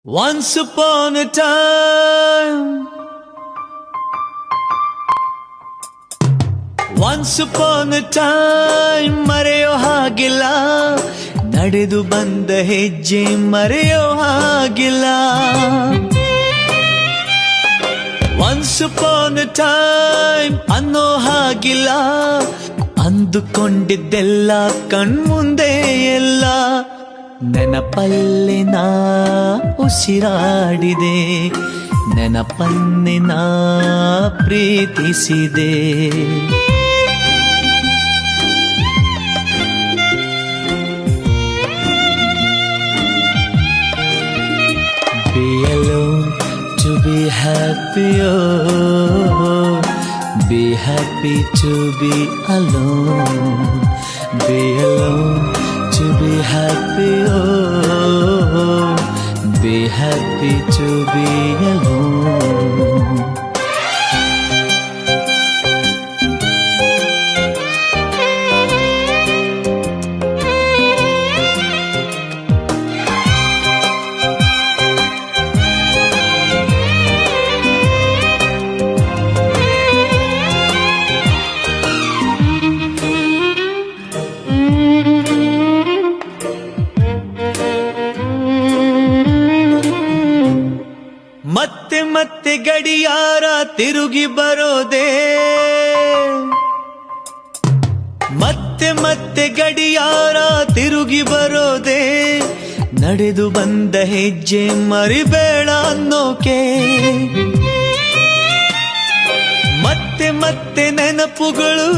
Once upon a time, once upon a time ಮರೆಯೋ ಹಾಗಿಲ್ಲ, ನಡೆದು ಬಂದ ಹೆಜ್ಜೆ ಮರೆಯೋ ಹಾಗಿಲ್ಲ. Once upon a time ಅನ್ನೋ ಹಾಗಿಲ್ಲ, ಅಂದುಕೊಂಡಿದ್ದೆಲ್ಲ ಕಣ್ಮುಂದೆ ಎಲ್ಲ ನೆನಪಲ್ಲಿ ನಾ ಉಸಿರಾಡಿದೆ, ನೆನಪನ್ನೇ ನಾ ಪ್ರೀತಿಸಿದೆ. Be alone to be happy, oh, be happy to be alone. Be alone to be happy, oh, be happy to be alone. ಮತ್ತೆ ಮತ್ತೆ ಗಡಿಯಾರ ತಿರುಗಿ ಬರೋದೇ, ಮತ್ತೆ ಮತ್ತೆ ಗಡಿಯಾರ ತಿರುಗಿ ಬರೋದೇ, ನಡೆದು ಬಂದ ಹೆಜ್ಜೆ ಮರಿಬೇಡ ಅನ್ನೋಕೆ. ಮತ್ತೆ ಮತ್ತೆ ನೆನಪುಗಳು